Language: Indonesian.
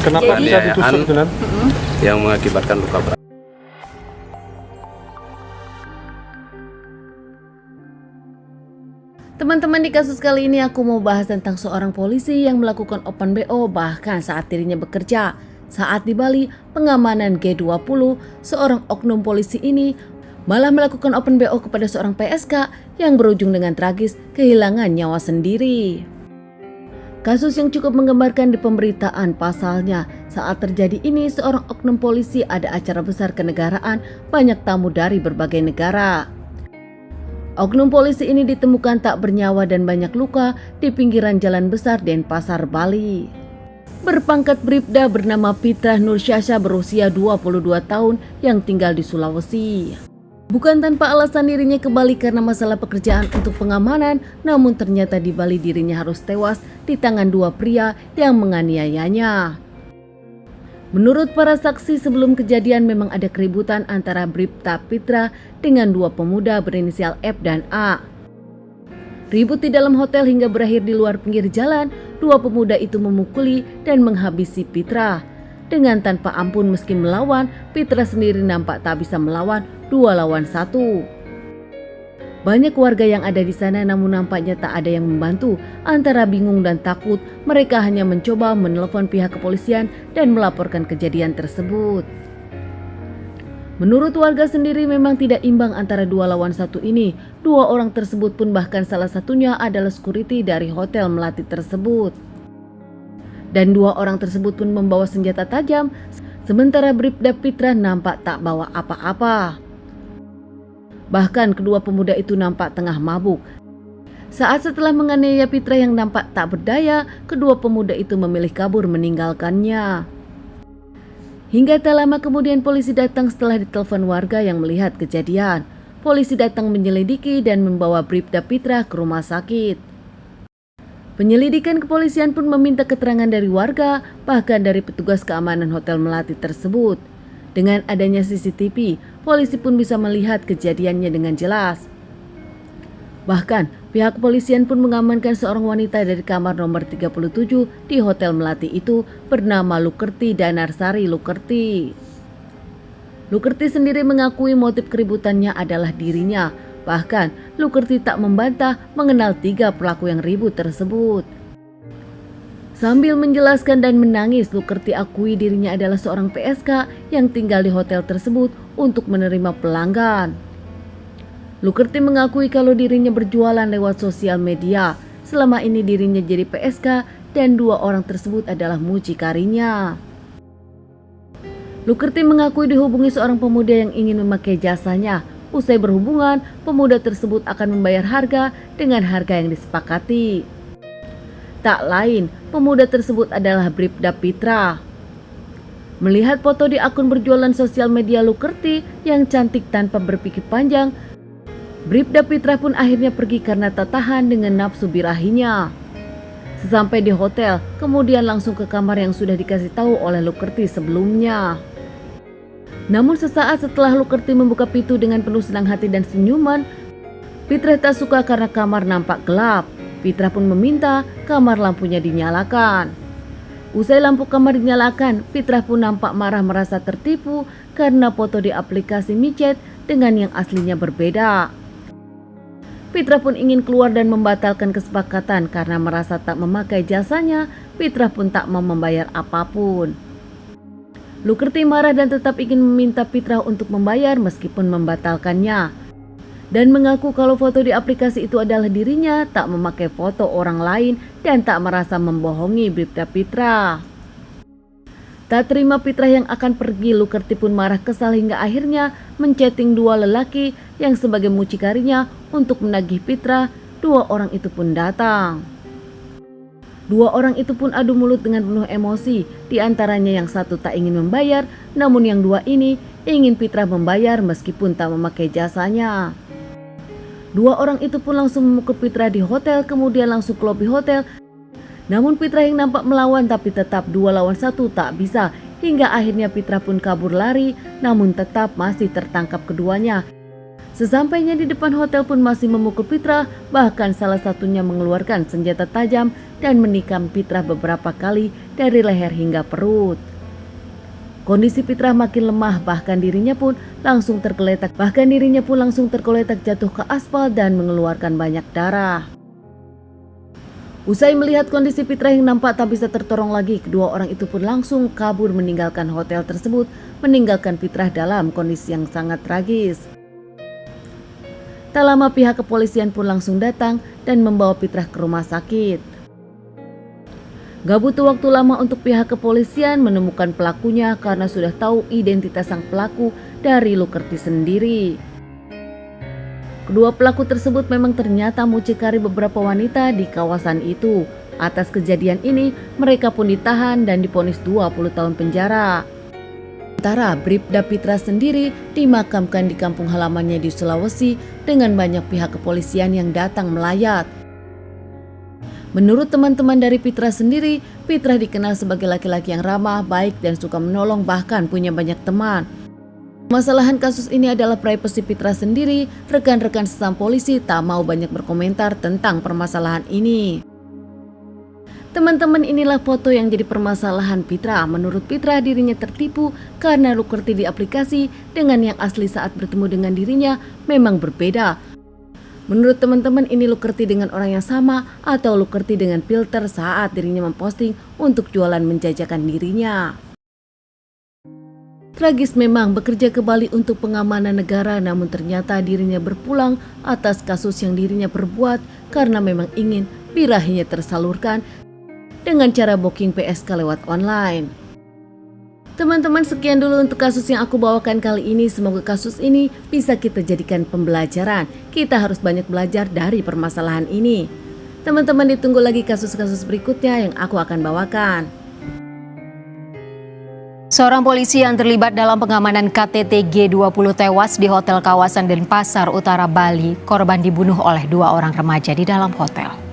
Kenapa bisa ditusuk itu, Nan? yang mengakibatkan luka berat. Teman-teman, di kasus kali ini aku mau bahas tentang seorang polisi yang melakukan open BO bahkan saat dirinya bekerja. Saat di Bali, pengamanan G20, seorang oknum polisi ini malah melakukan open BO kepada seorang PSK yang berujung dengan tragis kehilangan nyawa sendiri. Kasus yang cukup menggembarkan di pemberitaan, pasalnya saat terjadi ini seorang oknum polisi ada acara besar kenegaraan, banyak tamu dari berbagai negara. Oknum polisi ini ditemukan tak bernyawa dan banyak luka di pinggiran jalan besar Denpasar, Bali. Berpangkat Bribda bernama Pitra Nursyasha berusia 22 tahun yang tinggal di Sulawesi. Bukan tanpa alasan dirinya ke Bali karena masalah pekerjaan untuk pengamanan, namun ternyata di Bali dirinya harus tewas di tangan dua pria yang menganiayanya. Menurut para saksi, sebelum kejadian memang ada keributan antara Bribda Pitra dengan dua pemuda berinisial F dan A. Ribut di dalam hotel hingga berakhir di luar pinggir jalan. Dua pemuda itu memukuli dan menghabisi Pitra. Dengan tanpa ampun meski melawan, Pitra sendiri nampak tak bisa melawan 2-1. Banyak warga yang ada di sana namun nampaknya tak ada yang membantu. Antara bingung dan takut, mereka hanya mencoba menelpon pihak kepolisian dan melaporkan kejadian tersebut. Menurut warga sendiri memang tidak imbang antara 2-1 ini. Dua orang tersebut pun bahkan salah satunya adalah security dari hotel melati tersebut. Dan dua orang tersebut pun membawa senjata tajam, sementara Bribda Pitra nampak tak bawa apa-apa. Bahkan kedua pemuda itu nampak tengah mabuk. Saat setelah menganiaya Pitra yang nampak tak berdaya, kedua pemuda itu memilih kabur meninggalkannya. Hingga tak lama kemudian polisi datang setelah ditelepon warga yang melihat kejadian. Polisi datang menyelidiki dan membawa Bribda Pitra ke rumah sakit. Penyelidikan kepolisian pun meminta keterangan dari warga, bahkan dari petugas keamanan hotel melati tersebut. Dengan adanya CCTV, polisi pun bisa melihat kejadiannya dengan jelas. Bahkan, pihak kepolisian pun mengamankan seorang wanita dari kamar nomor 37 di Hotel Melati itu bernama Lukerti Danarsari Lukerti. Lukerti sendiri mengakui motif keributannya adalah dirinya. Bahkan, Lukerti tak membantah mengenal 3 pelaku yang ribut tersebut. Sambil menjelaskan dan menangis, Lukerti akui dirinya adalah seorang PSK yang tinggal di hotel tersebut untuk menerima pelanggan. Lukerti mengakui kalau dirinya berjualan lewat sosial media. Selama ini dirinya jadi PSK dan 2 orang tersebut adalah mucikarinya. Lukerti mengakui dihubungi seorang pemuda yang ingin memakai jasanya. Usai berhubungan, pemuda tersebut akan membayar harga dengan harga yang disepakati. Tak lain, pemuda tersebut adalah Bribda Pitra. Melihat foto di akun berjualan sosial media Lukerti yang cantik tanpa berpikir panjang, Bribda Pitra pun akhirnya pergi karena tak tahan dengan nafsu birahinya. Sesampai di hotel, kemudian langsung ke kamar yang sudah dikasih tahu oleh Lukerti sebelumnya. Namun sesaat setelah Lukerti membuka pintu dengan penuh senang hati dan senyuman, Pitra tak suka karena kamar nampak gelap. Pitra pun meminta kamar lampunya dinyalakan. Usai lampu kamar dinyalakan, Pitra pun nampak marah merasa tertipu karena foto di aplikasi micet dengan yang aslinya berbeda. Pitra pun ingin keluar dan membatalkan kesepakatan karena merasa tak memakai jasanya. Pitra pun tak mau membayar apapun. Lukerti marah dan tetap ingin meminta Pitra untuk membayar meskipun membatalkannya. Dan mengaku kalau foto di aplikasi itu adalah dirinya, tak memakai foto orang lain dan tak merasa membohongi Bribda Pitra. Tak terima Pitra yang akan pergi, Lukerti pun marah kesal hingga akhirnya menchatting 2 lelaki yang sebagai mucikarinya untuk menagih Pitra. 2 orang itu pun datang. 2 orang itu pun adu mulut dengan penuh emosi. Di antaranya yang satu tak ingin membayar, namun yang 2 ini ingin Pitra membayar meskipun tak memakai jasanya. 2 orang itu pun langsung memukul Pitra di hotel, kemudian langsung ke lobi hotel. Namun Pitra yang nampak melawan tapi tetap 2-1 tak bisa. Hingga akhirnya Pitra pun kabur lari, namun tetap masih tertangkap keduanya. Sesampainya di depan hotel pun masih memukul Pitra, bahkan salah satunya mengeluarkan senjata tajam dan menikam Pitra beberapa kali dari leher hingga perut. Kondisi Pitra makin lemah, bahkan dirinya pun langsung tergeletak jatuh ke aspal dan mengeluarkan banyak darah. Usai melihat kondisi Pitra yang nampak tak bisa tertolong lagi, kedua orang itu pun langsung kabur meninggalkan hotel tersebut, meninggalkan Pitra dalam kondisi yang sangat tragis. Tak lama pihak kepolisian pun langsung datang dan membawa Pitra ke rumah sakit. Gak butuh waktu lama untuk pihak kepolisian menemukan pelakunya karena sudah tahu identitas sang pelaku dari Lukerti sendiri. Kedua pelaku tersebut memang ternyata mucikari beberapa wanita di kawasan itu. Atas kejadian ini, mereka pun ditahan dan divonis 20 tahun penjara. Sementara Bribda Pitra sendiri dimakamkan di kampung halamannya di Sulawesi dengan banyak pihak kepolisian yang datang melayat. Menurut teman-teman dari Pitra sendiri, Pitra dikenal sebagai laki-laki yang ramah, baik dan suka menolong, bahkan punya banyak teman. Masalahan kasus ini adalah privasi Pitra sendiri. Rekan-rekan sesama polisi tak mau banyak berkomentar tentang permasalahan ini. Teman-teman, inilah foto yang jadi permasalahan Pitra. Menurut Pitra, dirinya tertipu karena Lukerti di aplikasi dengan yang asli saat bertemu dengan dirinya memang berbeda. Menurut teman-teman, ini Lukerti dengan orang yang sama atau Lukerti dengan filter saat dirinya memposting untuk jualan menjajakan dirinya. Tragis memang bekerja ke Bali untuk pengamanan negara, namun ternyata dirinya berpulang atas kasus yang dirinya perbuat karena memang ingin birahinya tersalurkan dengan cara booking PSK lewat online. Teman-teman, sekian dulu untuk kasus yang aku bawakan kali ini. Semoga kasus ini bisa kita jadikan pembelajaran. Kita harus banyak belajar dari permasalahan ini. Teman-teman, ditunggu lagi kasus-kasus berikutnya yang aku akan bawakan. Seorang polisi yang terlibat dalam pengamanan KTT G20 tewas di hotel kawasan Denpasar Utara, Bali. Korban dibunuh oleh 2 orang remaja di dalam hotel.